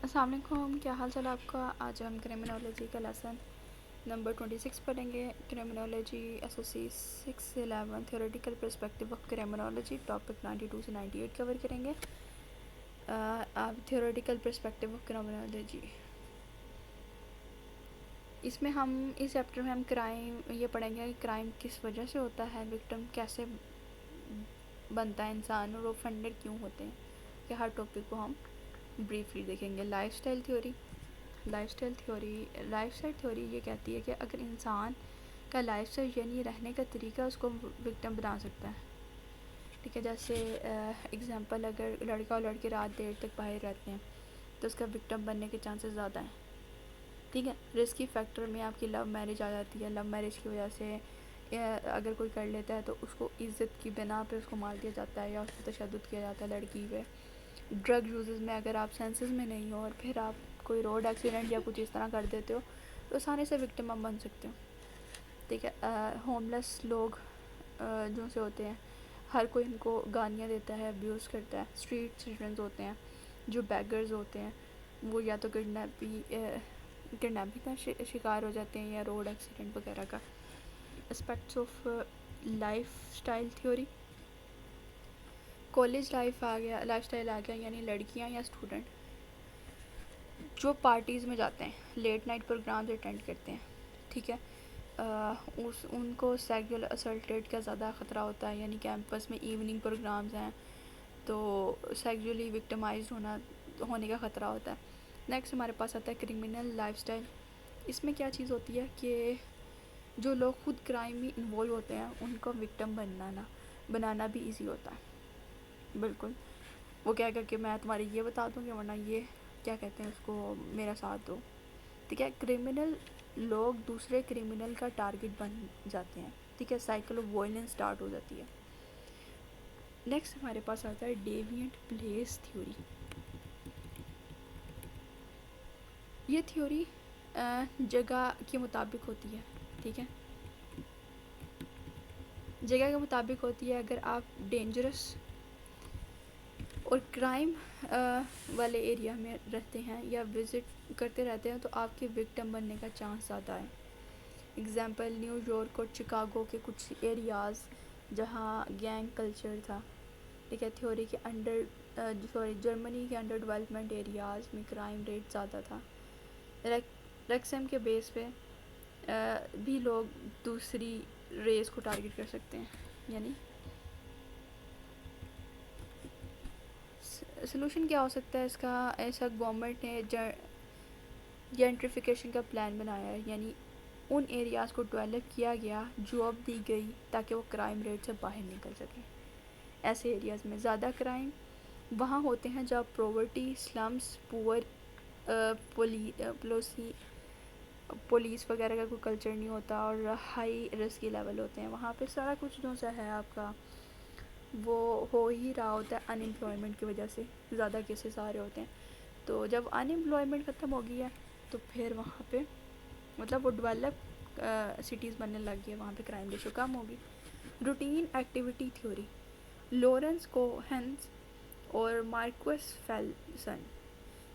السلام علیکم، کیا حال چال آپ کا؟ آج ہم کرمنالوجی کا لیسن نمبر 26 پڑھیں گے۔ Criminology S S C 611 theoretical perspective of criminology, topic 92 سے 98 کور کریں گے۔ آپ تھیوریٹیکل پرسپیکٹیو آف کرمنالوجی، اس میں ہم اس چیپٹر میں ہم کرائم یہ پڑھیں گے کہ کرائم کس وجہ سے ہوتا ہے، وکٹم کیسے بنتا ہے انسان، اور اوفینڈر کیوں ہوتے ہیں، کہ ہر ٹاپک کو ہم بریفلی دیکھیں گے۔ لائف سٹائل تھیوری یہ کہتی ہے کہ اگر انسان کا لائف سٹائل یعنی رہنے کا طریقہ اس کو وکٹم بنا سکتا ہے، ٹھیک ہے۔ جیسے اگزامپل، اگر لڑکا اور لڑکی رات دیر تک باہر رہتے ہیں تو اس کا وکٹم بننے کے چانسز زیادہ ہیں، ٹھیک ہے۔ رسکی فیکٹر میں آپ کی لو میرج آ جاتی ہے، لو میرج کی وجہ سے اگر کوئی کر لیتا ہے تو اس کو عزت کی بنا پہ اس کو مار دیا جاتا ہے یا اس پہ تشدد کیا جاتا ہے لڑکی پہ۔ ڈرگ یوزز میں اگر آپ سینسز میں نہیں ہو اور پھر آپ کوئی روڈ ایکسیڈنٹ یا کچھ اس طرح کر دیتے ہو تو آسانی سے وکٹم آپ بن سکتے ہو، ٹھیک ہے۔ ہوم لیس لوگ جو سے ہوتے ہیں، ہر کوئی ان کو گالیاں دیتا ہے، ابیوز کرتا ہے۔ اسٹریٹ چلڈرنز ہوتے ہیں جو بیگرز ہوتے ہیں، وہ یا تو کڈنیپنگ کا شکار ہو جاتے ہیں یا روڈ ایکسیڈنٹ وغیرہ کا۔ Aspects of lifestyle theory, college lifestyle آ گیا، یعنی لڑکیاں یا اسٹوڈنٹ جو پارٹیز میں جاتے ہیں، لیٹ نائٹ پروگرامز اٹینڈ کرتے ہیں، ٹھیک ہے۔ ان کو سیکسول اسلٹیٹ کا زیادہ خطرہ ہوتا ہے، یعنی کیمپس میں ایوننگ پروگرامز ہیں تو سیکسولی وکٹمائزڈ ہونے کا خطرہ ہوتا ہے۔ نیکسٹ ہمارے پاس آتا ہے کرمنل لائف سٹائل۔ اس میں کیا چیز ہوتی ہے کہ جو لوگ خود کرائم میں انوالو ہوتے ہیں ان کو وکٹم بنانا بھی ایزی ہوتا ہے، بالکل۔ وہ کہہ گا کہ میں تمہاری یہ بتا دوں گی ورنہ یہ کیا کہتے ہیں اس کو میرا ساتھ دو، ٹھیک ہے۔ کرمنل لوگ دوسرے کرمنل کا ٹارگٹ بن جاتے ہیں، ٹھیک ہے، سائیکل آف وائلنس سٹارٹ ہو جاتی ہے۔ نیکسٹ ہمارے پاس آتا ہے ڈیوینٹ پلیس تھیوری۔ یہ تھیوری جگہ کے مطابق ہوتی ہے، ٹھیک ہے، جگہ کے مطابق ہوتی ہے۔ اگر آپ ڈینجرس اور کرائم والے ایریا میں رہتے ہیں یا وزٹ کرتے رہتے ہیں تو آپ کے وکٹم بننے کا چانس زیادہ ہے۔ اگزامپل نیو یارک اور چکاگو کے کچھ ایریاز جہاں گینگ کلچر تھا، ٹھیک ہے۔ تھیوری کے جرمنی کے انڈر ڈیولپمنٹ ایریاز میں کرائم ریٹ زیادہ تھا۔ ریکسم کے بیس پہ بھی لوگ دوسری ریس کو ٹارگٹ کر سکتے ہیں، یعنی سلوشن کیا ہو سکتا ہے اس کا؟ ایسا گورنمنٹ نے جینٹریفیکیشن کا پلان بنایا ہے، یعنی ان ایریاز کو ڈیولپ کیا گیا، جاب دی گئی تاکہ وہ کرائم ریٹ سے باہر نکل سکیں۔ ایسے ایریاز میں زیادہ کرائم وہاں ہوتے ہیں جہاں پروورٹی، سلمز، پور پولیس وغیرہ کا کوئی کلچر نہیں ہوتا اور ہائی رسکی لیول ہوتے ہیں، وہاں پہ سارا کچھ جو سا ہے آپ کا وہ ہو ہی رہا ہوتا ہے۔ ان امپلائمنٹ کی وجہ سے زیادہ کیسز آ رہے ہوتے ہیں، تو جب ان امپلائمنٹ ختم ہو گئی ہے تو پھر وہاں پہ مطلب وہ ڈیولپ سٹیز بننے لگ گئی ہے، وہاں پہ کرائم ریشو کم ہوگی۔ روٹین ایکٹیویٹی تھیوری، لورنس کوہنز اور مارکوس فیلسن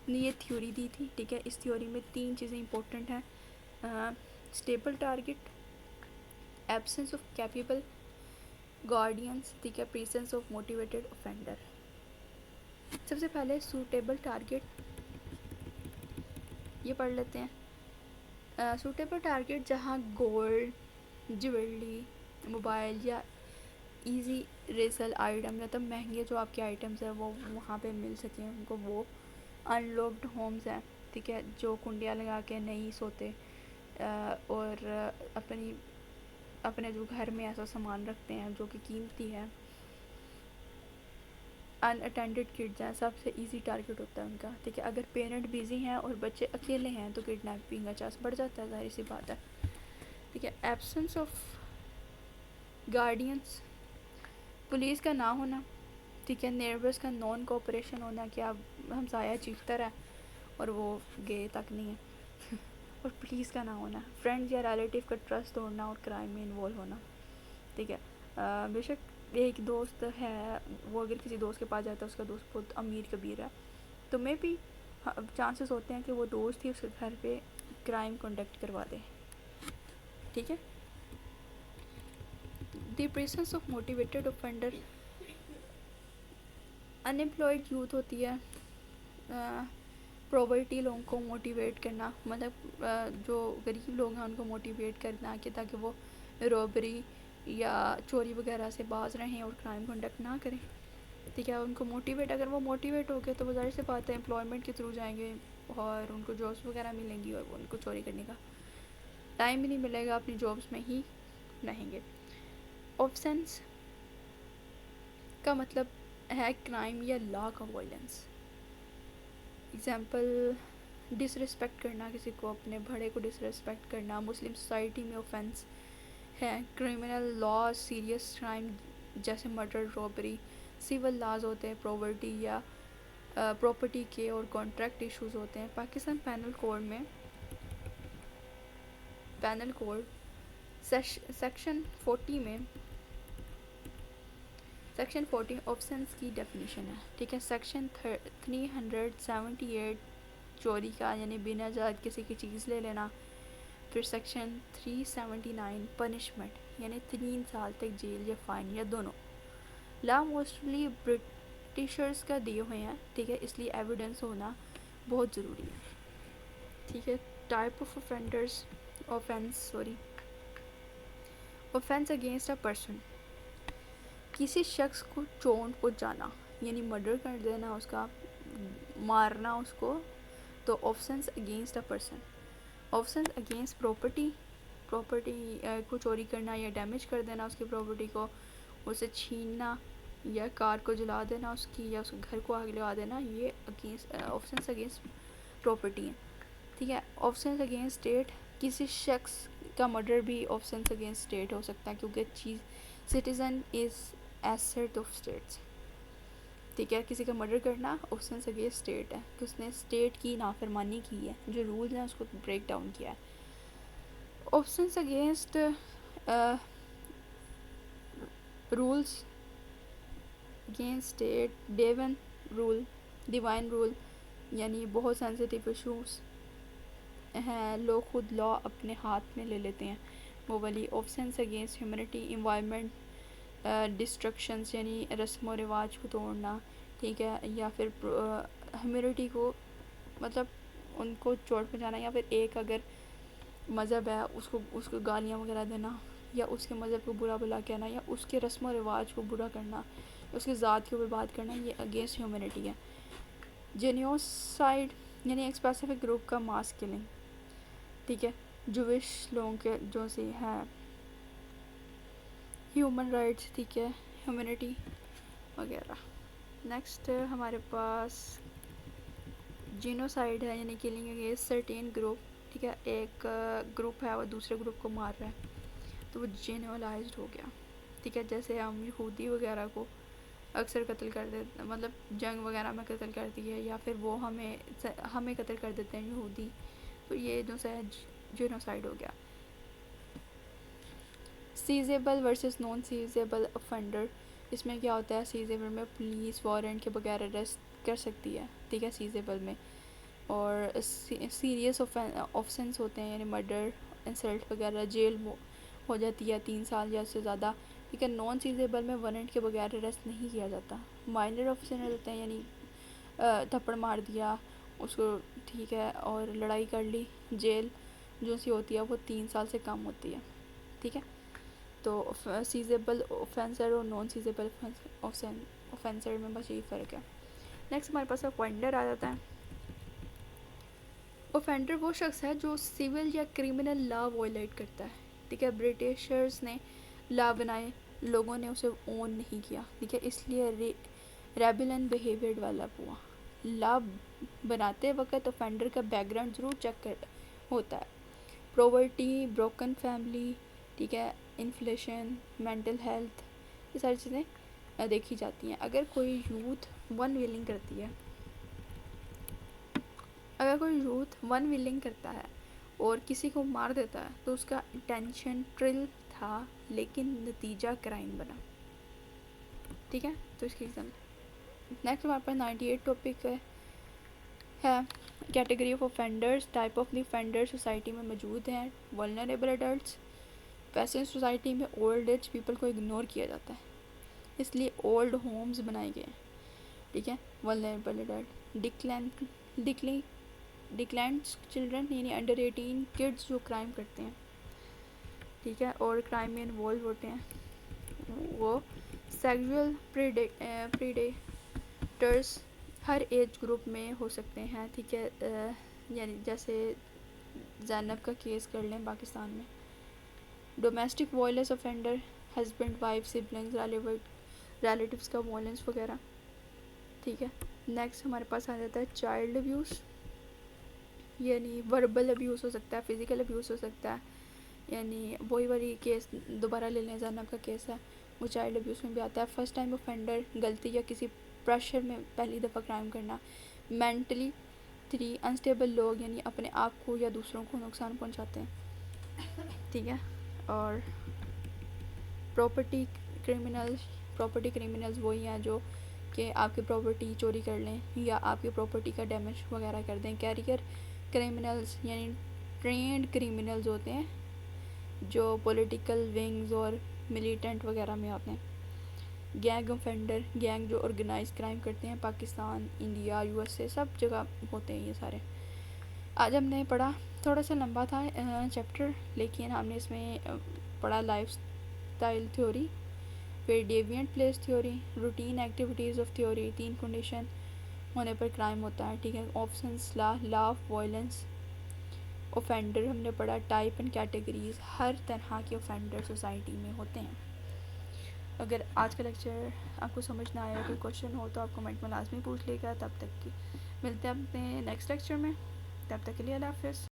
نے یہ تھیوری دی تھی، ٹھیک ہے۔ اس تھیوری میں 3 چیزیں امپورٹنٹ ہیں: stable target, absence of capable guardians, ٹھیک ہے، پریزنس آف موٹیویٹڈ اوفینڈر۔ سب سے پہلے سوٹیبل ٹارگٹ یہ پڑھ لیتے ہیں۔ سوٹیبل ٹارگٹ جہاں گولڈ، جیولری، موبائل یا ایزی ریسل آئٹم، مطلب مہنگے جو آپ کے آئٹمس ہیں وہ وہاں پہ مل سکیں ان کو، وہ ان لوکڈ ہومز ہیں، ٹھیک ہے، جو کنڈیاں لگا کے نہیں سوتے اور اپنے جو گھر میں ایسا سامان رکھتے ہیں جو کہ قیمتی ہے۔ ان اٹینڈڈ کڈز ہیں، سب سے ایزی ٹارگٹ ہوتا ہے ان کا، ٹھیک ہے۔ اگر پیرنٹ بیزی ہیں اور بچے اکیلے ہیں تو کڈنیپنگ کا چانس بڑھ جاتا ہے، ظاہر سی بات ہے، ٹھیک ہے۔ ایبسنس آف گارڈینس، پولیس کا نہ ہونا، ٹھیک ہے۔ نیبرس کا نان کوآپریشن ہونا کہ اب ہمسایہ چیختا رہا اور وہ گئے تک نہیں ہے اور پولیس کا نہ ہونا۔ فرینڈز یا ریلیٹیو کا ٹرسٹ توڑنا اور کرائم میں انوالو ہونا، ٹھیک ہے۔ بے شک ایک دوست ہے، وہ اگر کسی دوست کے پاس جاتا ہے اس کا دوست بہت امیر کبیر ہے تو میں بھی چانسز ہوتے ہیں کہ وہ دوست ہی اس کے گھر پہ کرائم کنڈکٹ کروا دے. ٹھیک ہے. The presence of motivated offender. Unemployed youth ہوتی ہے. پراورٹی لوگوں کو موٹیویٹ کرنا, مطلب جو غریب لوگ ہیں ان کو موٹیویٹ کرنا کہ تاکہ وہ رابری یا چوری وغیرہ سے باز رہیں اور کرائم کنڈکٹ نہ کریں. ٹھیک ہے. ان کو موٹیویٹ, اگر وہ موٹیویٹ ہو گئے تو وہ ظاہر سی بات ہے امپلائمنٹ کے تھرو جائیں گے اور ان کو جابس وغیرہ ملیں گی, اور ان کو چوری کرنے کا ٹائم ہی نہیں ملے گا, اپنی جابس میں ہی رہیں گے. آفسینس کا مطلب ہے کرائم یا لا کا وائلنس. اگزامپل, ڈس رسپیکٹ کرنا, کسی کو اپنے بڑے کو ڈس رسپیکٹ کرنا مسلم سوسائٹی میں اوفینس ہے. کرمنل لا سیریس کرائم جیسے مرڈر, رابری. سول لاز ہوتے ہیں پراورٹی یا پراپرٹی کے اور کانٹریکٹ ایشوز ہوتے ہیں. پاکستان پینل کوڈ میں سیکشن 40 میں سیکشن 40 آفسینس کی ڈیفینیشن ہے. ٹھیک ہے. سیکشن 378 چوری کا یعنی بنا اجازت کسی کی چیز لے لینا. پھر سیکشن 379 پنشمنٹ یعنی 3 سال تک جیل یا فائن یا دونوں. لا موسٹلی برٹشرز کا دیے ہوئے ہیں. ٹھیک ہے. اس لیے ایویڈنس ہونا بہت ضروری ہے. ٹھیک ہے. Type of offence against a person. کسی شخص کو چوٹ پہنچانا یعنی مرڈر کر دینا, اس کا مارنا اس کو, تو offence against a person. Offence against property کو چوری کرنا یا ڈیمیج کر دینا اس کی پراپرٹی کو, اسے چھیننا یا کار کو جلا دینا اس کی, یا اس کے گھر کو آگ لگا دینا, یہ آفسینس اگینسٹ پراپرٹی ہیں. ٹھیک ہے. آفسینس اگینسٹ اسٹیٹ, کسی شخص کا مرڈر بھی آفسینس اگینسٹ اسٹیٹ ہو سکتا ہے کیونکہ citizen is asset of states. ٹھیک ہے. کسی کا مرڈر کرنا آفسینس اگینسٹ اسٹیٹ ہے کہ اس نے اسٹیٹ کی نافرمانی کی ہے, جو رولز ہیں اس کو بریک ڈاؤن کیا ہے. Offence against rules against state, divine rule یعنی بہت سینسٹیو ایشوز ہیں, لوگ خود لا اپنے ہاتھ میں لے لیتے ہیں وہ والی. آفسینس اگینسٹ ہیومینٹی, انوائرمنٹ ڈسٹرکشنز یعنی رسم و رواج کو توڑنا. ٹھیک ہے. یا پھر ہیومینٹی کو مطلب ان کو چوٹ پہنچانا, یا پھر ایک اگر مذہب ہے اس کو گالیاں وغیرہ دینا, یا اس کے مذہب کو برا بلا کہنا, یا اس کے رسم و رواج کو برا کرنا, اس کی ذات کے اوپر بات کرنا, یہ اگینسٹ ہیومینٹی ہے. جینوسائڈ یعنی ایک اسپیسیفک گروپ کا ماس کلنگ. ٹھیک ہے. جوش لوگوں کے جو سے ہے ہیومن رائٹس. ٹھیک ہے. ہیومینٹی وغیرہ. نیکسٹ ہمارے پاس جینوسائڈ ہے یعنی کلنگ اگینسٹ سرٹین گروپ. ٹھیک ہے. ایک گروپ ہے وہ دوسرے گروپ کو مار رہا ہے تو وہ جینوالائزڈ ہو گیا. ٹھیک ہے. جیسے ہم یہودی وغیرہ کو اکثر قتل کر دیتے, مطلب جنگ وغیرہ میں قتل کرتی ہے, یا پھر وہ ہمیں قتل کر دیتے ہیں یہودی, تو یہ جو جینوسائڈ ہو گیا. سیزیبل ورسز نان سیزیبل اوفینڈر. اس میں کیا ہوتا ہے, سیزیبل میں پولیس وارنٹ کے بغیر اریسٹ کر سکتی ہے. ٹھیک ہے. سیزیبل میں, اور سیریس آفسینس ہوتے ہیں یعنی مرڈر, انسلٹ وغیرہ, جیل ہو جاتی ہے 3 سال یا اس سے زیادہ. ٹھیک ہے. نان سیزیبل میں وارنٹ کے بغیر اریسٹ نہیں کیا جاتا. مائنر آفسینس ہوتے ہیں یعنی تھپڑ مار دیا اس کو, ٹھیک ہے, اور لڑائی کر لی, جیل جو سی ہوتی ہے وہ 3 سال سے کم ہوتی ہے. ٹھیک ہے. تو سیزیبل اوفینسر اور نان سیزیبل اوفینسر میں بس یہی فرق ہے. نیکسٹ ہمارے پاس اوفینڈر آ جاتا ہے. اوفینڈر وہ شخص ہے جو سول یا کرمنل لا وائلیٹ کرتا ہے. ٹھیک ہے. برٹشرز نے لا بنائے, لوگوں نے اسے اون نہیں کیا. ٹھیک ہے. اس لیے ریبیلن بیہیویئر ڈیولپ ہوا. لا بناتے وقت اوفینڈر کا بیک گراؤنڈ ضرور چیک ہوتا ہے. پراورٹی, بروکن فیملی, ٹھیک ہے, انفلیشن, مینٹل ہیلتھ, یہ ساری چیزیں دیکھی جاتی ہیں. اگر کوئی یوتھ ون ویلنگ کرتا ہے اور کسی کو مار دیتا ہے تو اس کا انٹینشن ٹرل تھا لیکن نتیجہ کرائم بنا. ٹھیک ہے. تو اس کی ایگزامپل نیکسٹ ہمارے پاس 98 ٹاپک ہے ہے. Category of offenders, type of the offender society میں موجود ہیں. ولنریبل ایڈلٹس، ویسٹرن سوسائٹی میں اولڈ ایج پیپل کو اگنور کیا جاتا ہے، اس لیے اولڈ ہومز بنائے گئے ہیں. ٹھیک ہے. Vulnerable adult. ڈکلینٹس چلڈرن یعنی انڈر 18 کڈس جو کرائم کرتے ہیں. ٹھیک ہے. اور کرائم میں انوالو ہوتے ہیں. وہ سیکشول پریڈیٹرس ہر ایج گروپ میں ہو سکتے ہیں. ٹھیک ہے. یعنی جیسے زینب کا کیس کر لیں پاکستان میں. Domestic violence offender, husband wife siblings relatives کا وائلنس وغیرہ. ٹھیک ہے. نیکسٹ ہمارے پاس آ جاتا ہے چائلڈ ابیوز، یعنی وربل ابیوز ہو سکتا ہے، فزیکل ابیوز ہو سکتا ہے. یعنی وہی والی کیس دوبارہ لے لیں، زینب کا کیس ہے، وہ چائلڈ ابیوز میں بھی آتا ہے. فرسٹ ٹائم اوفینڈر، غلطی یا کسی پریشر میں پہلی دفعہ کرائم کرنا. مینٹلی 3 انسٹیبل لوگ یعنی اپنے آپ کو یا دوسروں کو نقصان پہنچاتے ہیں. ٹھیک ہے. اور پراپرٹی کریمنلز وہی ہیں جو کہ آپ کی پراپرٹی چوری کر لیں یا آپ کی پراپرٹی کا ڈیمیج وغیرہ کر دیں. کیریئر کریمنلز یعنی ٹرینڈ کریمنلز ہوتے ہیں جو پولیٹیکل ونگز اور ملیٹنٹ وغیرہ میں آتے ہیں. گینگ اوفینڈر، گینگ جو آرگنائز کرائم کرتے ہیں، پاکستان، انڈیا، USA سب جگہ ہوتے ہیں یہ سارے. آج ہم نے پڑھا، تھوڑا سا لمبا تھا چیپٹر، لیکن ہم نے اس میں پڑھا لائف اسٹائل تھیوری، پھر deviant place theory, routine activities of theory, 3 condition ہونے پر کرائم ہوتا ہے. ٹھیک ہے. Options law of violence. Offender ہم نے پڑھا، ٹائپ اینڈ کیٹیگریز، ہر طرح کے اوفینڈر سوسائٹی میں ہوتے ہیں. اگر آج کا لیکچر آپ کو سمجھ نہ آیا، کوئی کوشچن ہو تو آپ کمنٹ میں لازمی پوچھ لے گا. تب تک کی ملتے ہیں اپنے نیکسٹ لیکچر میں. تب تک کے لیے اللہ حافظ.